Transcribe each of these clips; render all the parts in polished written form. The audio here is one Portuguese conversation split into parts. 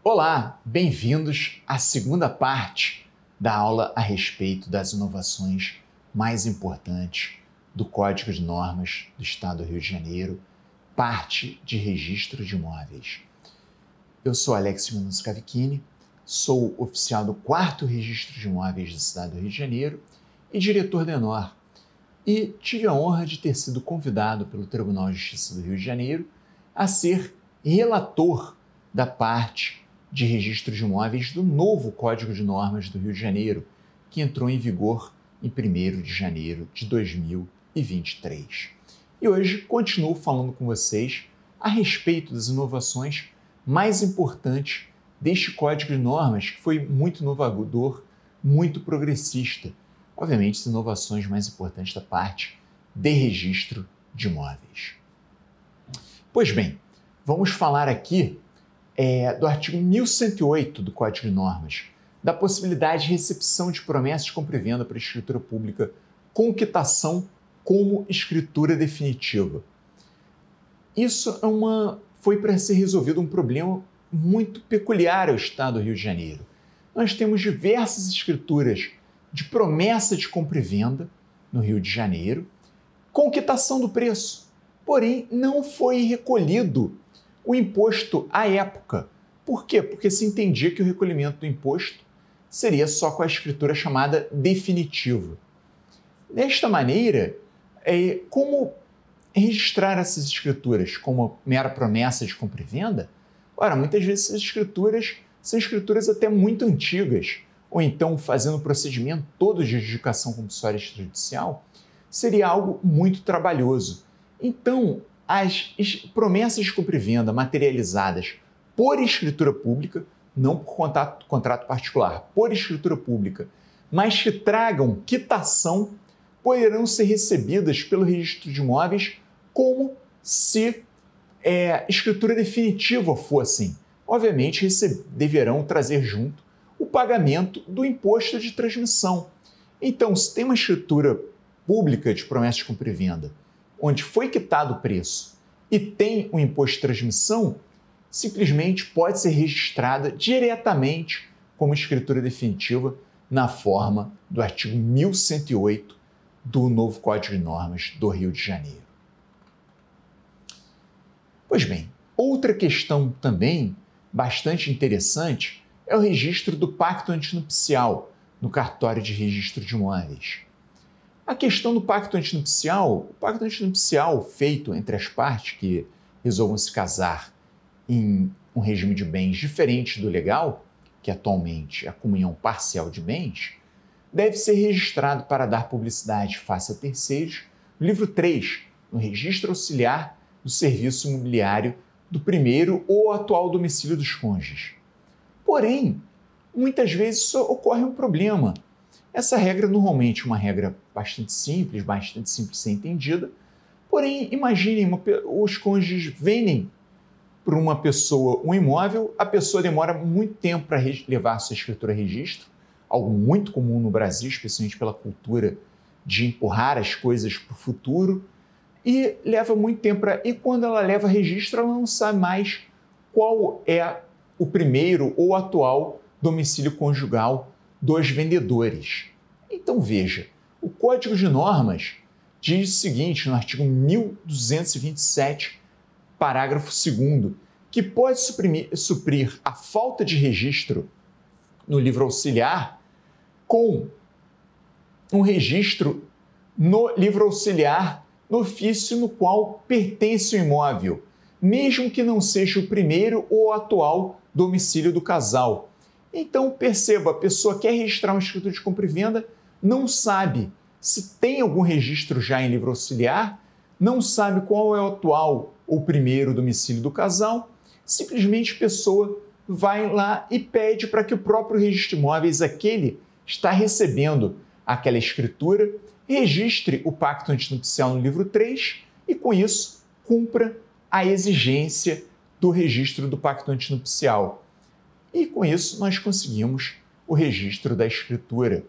Olá, bem-vindos à segunda parte da aula a respeito das inovações mais importantes do Código de Normas do Estado do Rio de Janeiro, parte de registro de imóveis. Eu sou Alex Minuto Cavicchini, sou oficial do 4º Registro de Imóveis da cidade do Rio de Janeiro e diretor da ENOR, e tive a honra de ter sido convidado pelo Tribunal de Justiça do Rio de Janeiro a ser relator da parte de registro de imóveis do novo Código de Normas do Rio de Janeiro, que entrou em vigor em 1º de janeiro de 2023. E hoje continuo falando com vocês a respeito das inovações mais importantes deste Código de Normas, que foi muito inovador, muito progressista. Obviamente, as inovações mais importantes da parte de registro de imóveis. Pois bem, vamos falar aqui do artigo 1108 do Código de Normas, da possibilidade de recepção de promessas de compra e venda para escritura pública com quitação como escritura definitiva. Isso foi para ser resolvido um problema muito peculiar ao Estado do Rio de Janeiro. Nós temos diversas escrituras de promessa de compra e venda no Rio de Janeiro, com quitação do preço, porém não foi recolhido o imposto à época. Por quê? Porque se entendia que o recolhimento do imposto seria só com a escritura chamada definitiva. Desta maneira, como registrar essas escrituras como mera promessa de compra e venda? Ora, muitas vezes essas escrituras são escrituras até muito antigas, ou então fazendo o procedimento todo de adjudicação compulsória extrajudicial, seria algo muito trabalhoso. Então, as promessas de compra e venda materializadas por escritura pública, não por contrato particular, por escritura pública, mas que tragam quitação, poderão ser recebidas pelo registro de imóveis como se escritura definitiva fossem. Obviamente, deverão trazer junto o pagamento do imposto de transmissão. Então, se tem uma escritura pública de promessa de compra e venda, onde foi quitado o preço e tem o imposto de transmissão, simplesmente pode ser registrada diretamente como escritura definitiva na forma do artigo 1108 do novo Código de Normas do Rio de Janeiro. Pois bem, outra questão também bastante interessante é o registro do pacto antinupcial no cartório de registro de imóveis. A questão do pacto antinupcial, o pacto antinupcial feito entre as partes que resolvam se casar em um regime de bens diferente do legal, que atualmente é a comunhão parcial de bens, deve ser registrado para dar publicidade face a terceiros no livro 3, no registro auxiliar do serviço imobiliário do primeiro ou atual domicílio dos cônjuges. Porém, muitas vezes ocorre um problema. Essa regra normalmente é uma regra bastante simples de ser entendida, porém, imaginem, os cônjuges vendem para uma pessoa um imóvel, a pessoa demora muito tempo para levar sua escritura a registro, algo muito comum no Brasil, especialmente pela cultura de empurrar as coisas para o futuro, e leva muito tempo e quando ela leva registro, ela não sabe mais qual é o primeiro ou atual domicílio conjugal dos vendedores. Então veja, o Código de Normas diz o seguinte no artigo 1227, parágrafo 2º, que pode suprir a falta de registro no livro auxiliar com um registro no livro auxiliar no ofício no qual pertence o imóvel, mesmo que não seja o primeiro ou atual domicílio do casal. Então, perceba, a pessoa quer registrar uma escritura de compra e venda, não sabe se tem algum registro já em livro auxiliar, não sabe qual é o atual ou primeiro domicílio do casal, simplesmente a pessoa vai lá e pede para que o próprio registro de imóveis, aquele está recebendo aquela escritura, registre o pacto antinupcial no livro 3 e, com isso, cumpra a exigência do registro do pacto antinupcial. E, com isso, nós conseguimos o registro da escritura,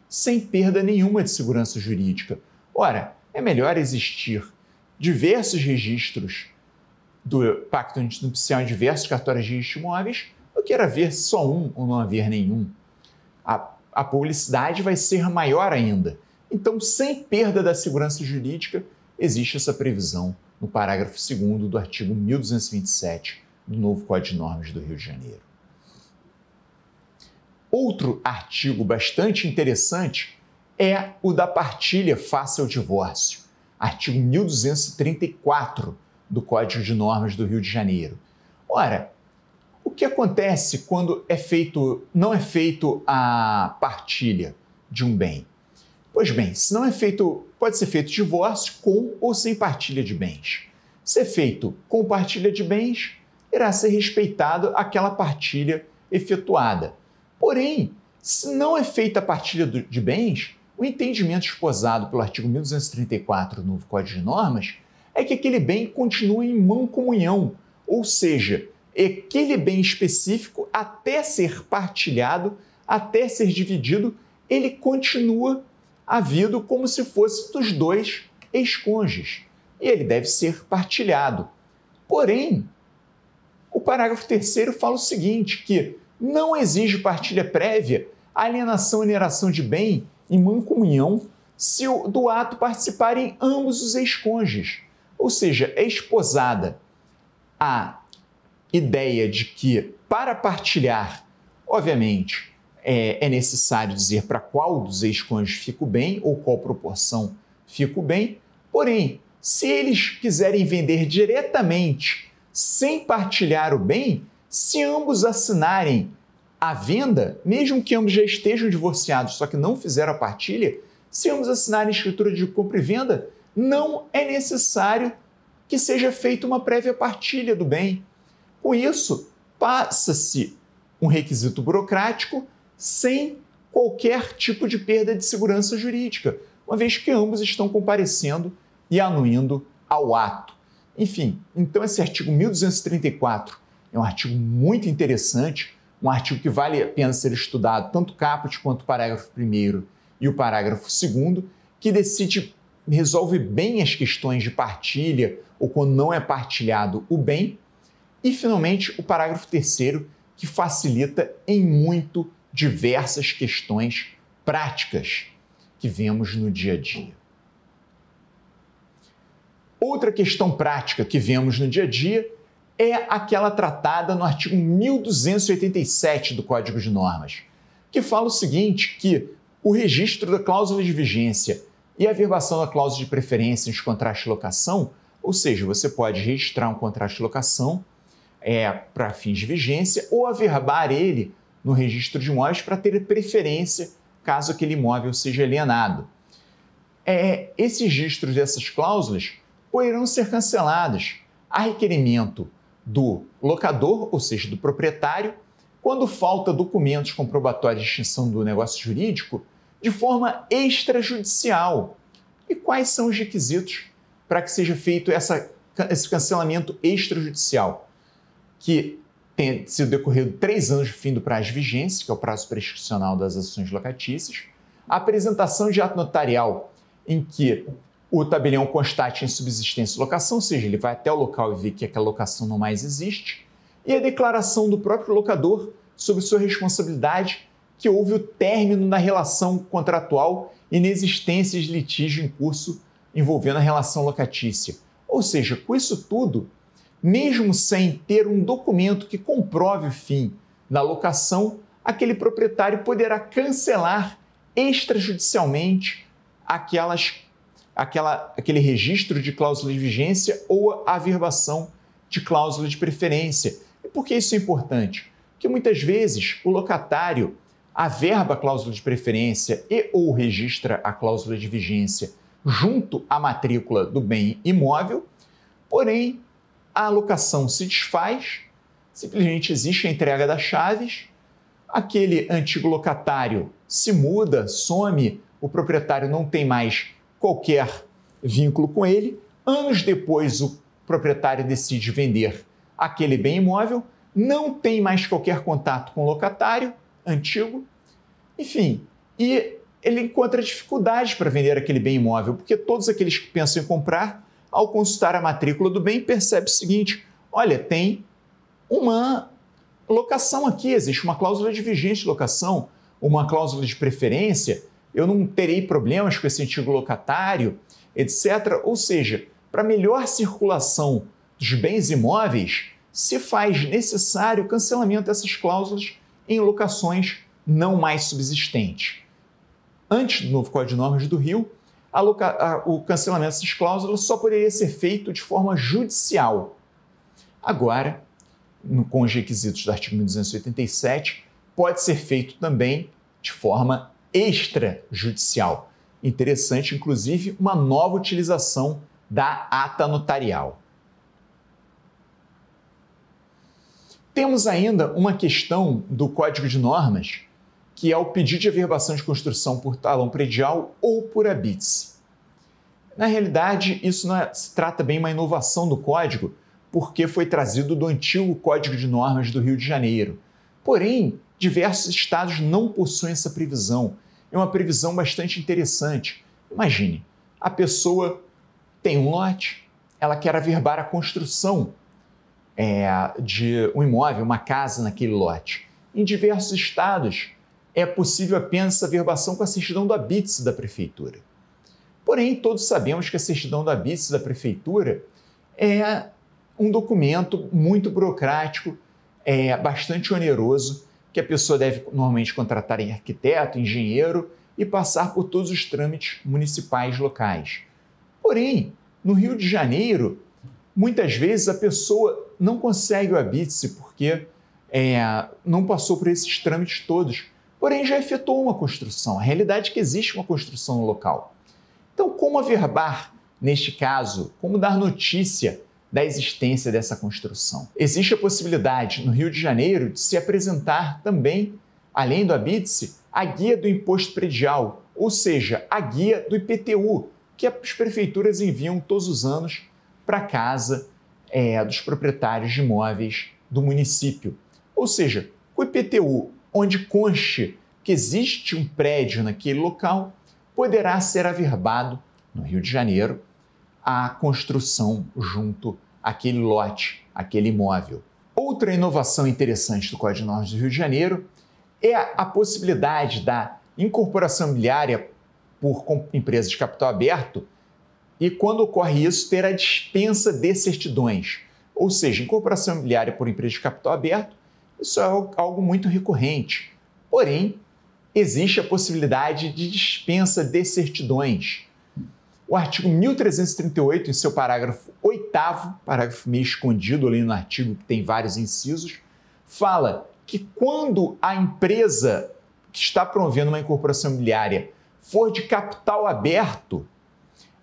sem perda nenhuma de segurança jurídica. Ora, é melhor existir diversos registros do pacto antinupcial em diversos cartórios de registro de imóveis eu quero haver só um ou não haver nenhum, a publicidade vai ser maior ainda. Então, sem perda da segurança jurídica, existe essa previsão no parágrafo 2º do artigo 1227 do novo Código de Normas do Rio de Janeiro. Outro artigo bastante interessante é o da partilha face ao divórcio, artigo 1234 do Código de Normas do Rio de Janeiro. Ora, o que acontece quando não é feito a partilha de um bem? Pois bem, se não é feito, pode ser feito divórcio com ou sem partilha de bens. Se é feito com partilha de bens, irá ser respeitado aquela partilha efetuada. Porém, se não é feita a partilha de bens, o entendimento esposado pelo artigo 1234 do novo Código de Normas é que aquele bem continua em mancomunhão, ou seja, aquele bem específico, até ser partilhado, até ser dividido, ele continua havido como se fosse dos dois ex-cônjuges, e ele deve ser partilhado. Porém, o parágrafo 3º fala o seguinte, que não exige partilha prévia a alienação e oneração de bem em mancomunhão se do ato participarem ambos os ex-cônjuges. Ou seja, é esposada a ideia de que, para partilhar, obviamente, é necessário dizer para qual dos ex-cônjuges fica o bem ou qual proporção fica o bem. Porém, se eles quiserem vender diretamente sem partilhar o bem, se ambos assinarem a venda, mesmo que ambos já estejam divorciados, só que não fizeram a partilha, se ambos assinarem a escritura de compra e venda, não é necessário que seja feita uma prévia partilha do bem. Com isso, passa-se um requisito burocrático sem qualquer tipo de perda de segurança jurídica, uma vez que ambos estão comparecendo e anuindo ao ato. Enfim, então esse artigo 1234 é um artigo muito interessante, um artigo que vale a pena ser estudado, tanto o caput quanto o parágrafo 1º e o parágrafo 2º, que resolve bem as questões de partilha ou quando não é partilhado o bem. E, finalmente, o parágrafo 3º, que facilita em muito diversas questões práticas que vemos no dia a dia. Outra questão prática que vemos no dia a dia é aquela tratada no artigo 1287 do Código de Normas, que fala o seguinte, que o registro da cláusula de vigência e a averbação da cláusula de preferência nos contratos de locação, ou seja, você pode registrar um contrato de locação para fins de vigência ou averbar ele no registro de imóveis para ter preferência caso aquele imóvel seja alienado. Esses registros dessas cláusulas poderão ser cancelados a requerimento do locador, ou seja, do proprietário, quando falta documentos comprobatórios de extinção do negócio jurídico de forma extrajudicial. E quais são os requisitos para que seja feito esse cancelamento extrajudicial? Que tenha sido decorrido 3 anos do fim do prazo de vigência, que é o prazo prescricional das ações locatícias, a apresentação de ato notarial em que o tabelião constate em subsistência de locação, ou seja, ele vai até o local e vê que aquela locação não mais existe, e a declaração do próprio locador sobre sua responsabilidade que houve o término da relação contratual e inexistência de litígio em curso envolvendo a relação locatícia. Ou seja, com isso tudo, mesmo sem ter um documento que comprove o fim da locação, aquele proprietário poderá cancelar extrajudicialmente aquele registro de cláusula de vigência ou a averbação de cláusula de preferência. E por que isso é importante? Porque muitas vezes o locatário averba a cláusula de preferência e ou registra a cláusula de vigência junto à matrícula do bem imóvel, porém a locação se desfaz, simplesmente existe a entrega das chaves, aquele antigo locatário se muda, some, o proprietário não tem mais qualquer vínculo com ele. Anos depois, o proprietário decide vender aquele bem imóvel, não tem mais qualquer contato com o locatário antigo, enfim, e ele encontra dificuldades para vender aquele bem imóvel, porque todos aqueles que pensam em comprar, ao consultar a matrícula do bem, percebe o seguinte: olha, tem uma locação aqui, existe uma cláusula de vigência de locação, uma cláusula de preferência, eu não terei problemas com esse antigo locatário, etc. Ou seja, para melhor circulação dos bens imóveis, se faz necessário o cancelamento dessas cláusulas em locações não mais subsistentes. Antes do novo Código de Normas do Rio, o cancelamento dessas cláusulas só poderia ser feito de forma judicial. Agora, com os requisitos do artigo 1287, pode ser feito também de forma extrajudicial. Interessante, inclusive, uma nova utilização da ata notarial. Temos ainda uma questão do Código de Normas, que é o pedido de averbação de construção por talão predial ou por habite-se. Na realidade, isso não se trata bem de uma inovação do Código, porque foi trazido do antigo Código de Normas do Rio de Janeiro. Porém, diversos estados não possuem essa previsão. É uma previsão bastante interessante. Imagine, a pessoa tem um lote, ela quer averbar a construção de um imóvel, uma casa naquele lote. Em diversos estados, é possível apenas essa averbação com a certidão do habite-se da prefeitura. Porém, todos sabemos que a certidão do habite-se da prefeitura é um documento muito burocrático, bastante oneroso, que a pessoa deve normalmente contratar em arquiteto, engenheiro e passar por todos os trâmites municipais locais. Porém, no Rio de Janeiro, muitas vezes a pessoa não consegue o habite-se porque não passou por esses trâmites todos, porém já efetuou uma construção. A realidade é que existe uma construção no local. Então, como averbar neste caso? Como dar notícia da existência dessa construção? Existe a possibilidade, no Rio de Janeiro, de se apresentar também, além do habite-se, a guia do imposto predial, ou seja, a guia do IPTU, que as prefeituras enviam todos os anos para a casa dos proprietários de imóveis do município. Ou seja, o IPTU, onde conste que existe um prédio naquele local, poderá ser averbado, no Rio de Janeiro, a construção junto àquele lote, àquele imóvel. Outra inovação interessante do Código de Normas do Rio de Janeiro é a possibilidade da incorporação imobiliária por empresas de capital aberto e, quando ocorre isso, ter a dispensa de certidões. Ou seja, incorporação imobiliária por empresa de capital aberto, isso é algo muito recorrente. Porém, existe a possibilidade de dispensa de certidões. O artigo 1338, em seu parágrafo 8º, parágrafo meio escondido ali no artigo, que tem vários incisos, fala que quando a empresa que está promovendo uma incorporação imobiliária for de capital aberto,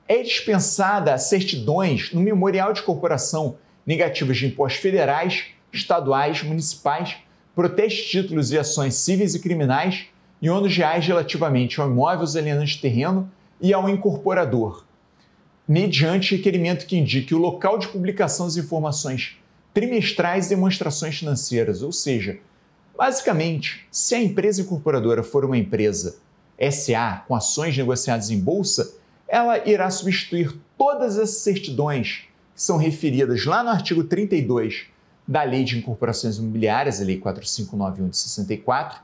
é dispensada as certidões no memorial de corporação negativas de impostos federais, estaduais, municipais, protestos de títulos e ações cíveis e criminais e ônus reais relativamente ao imóvel, aos alienantes de terreno e ao incorporador, mediante requerimento que indique o local de publicação das informações trimestrais e demonstrações financeiras. Ou seja, basicamente, se a empresa incorporadora for uma empresa SA com ações negociadas em bolsa, ela irá substituir todas as certidões que são referidas lá no artigo 32 da Lei de Incorporações Imobiliárias, a Lei 4591 de 64,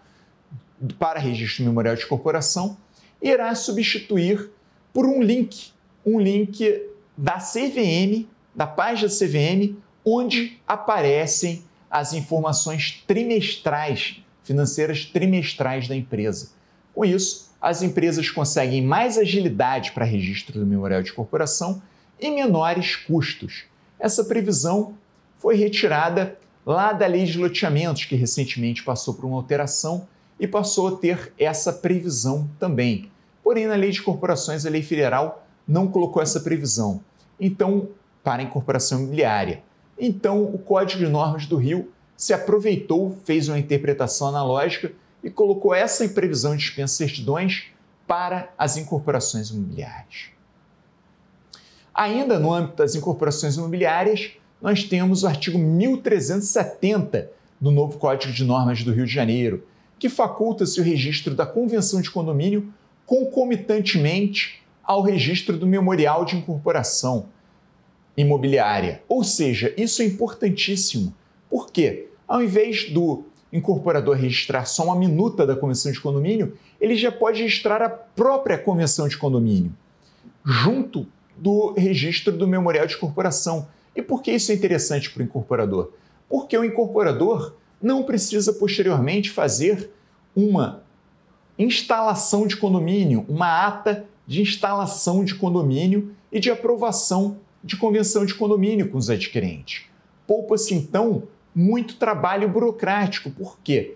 para registro memorial de corporação, irá substituir por um link da CVM, da página da CVM, onde aparecem as informações trimestrais, financeiras trimestrais da empresa. Com isso, as empresas conseguem mais agilidade para registro do memorial de corporação e menores custos. Essa previsão foi retirada lá da Lei de Loteamentos, que recentemente passou por uma alteração e passou a ter essa previsão também. Porém, na Lei de Corporações, a Lei Federal não colocou essa previsão. Então, para a incorporação imobiliária. Então, o Código de Normas do Rio se aproveitou, fez uma interpretação analógica e colocou essa previsão de dispensa de certidões para as incorporações imobiliárias. Ainda no âmbito das incorporações imobiliárias, nós temos o artigo 1370 do novo Código de Normas do Rio de Janeiro, que faculta-se o registro da convenção de condomínio concomitantemente ao registro do memorial de incorporação imobiliária. Ou seja, isso é importantíssimo. Por quê? Ao invés do incorporador registrar só uma minuta da convenção de condomínio, ele já pode registrar a própria convenção de condomínio, junto do registro do memorial de incorporação. E por que isso é interessante para o incorporador? Porque o incorporador não precisa posteriormente fazer uma instalação de condomínio, uma ata de instalação de condomínio e de aprovação de convenção de condomínio com os adquirentes. Poupa-se, então, muito trabalho burocrático. Por quê?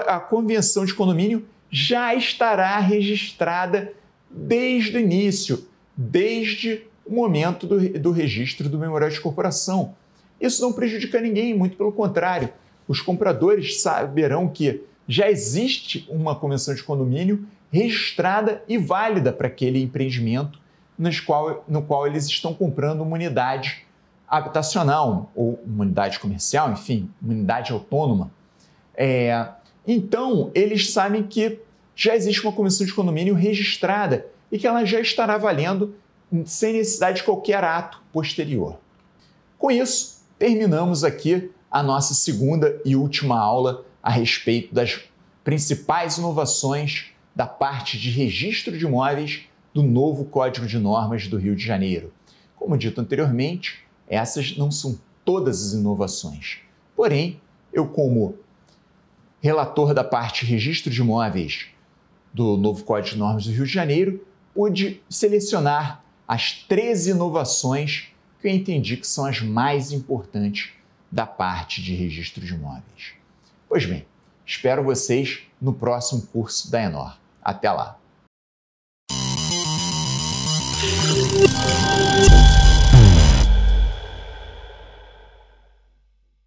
A convenção de condomínio já estará registrada desde o início, desde o momento do registro do memorial de incorporação. Isso não prejudica ninguém, muito pelo contrário. Os compradores saberão que já existe uma convenção de condomínio registrada e válida para aquele empreendimento no qual eles estão comprando uma unidade habitacional ou uma unidade comercial, enfim, uma unidade autônoma. Então, eles sabem que já existe uma convenção de condomínio registrada e que ela já estará valendo sem necessidade de qualquer ato posterior. Com isso, terminamos aqui a nossa segunda e última aula a respeito das principais inovações da parte de registro de imóveis do novo Código de Normas do Rio de Janeiro. Como dito anteriormente, essas não são todas as inovações. Porém, eu, como relator da parte de registro de imóveis do novo Código de Normas do Rio de Janeiro, pude selecionar as 13 inovações que eu entendi que são as mais importantes da parte de registro de imóveis. Pois bem, espero vocês no próximo curso da Enor. Até lá!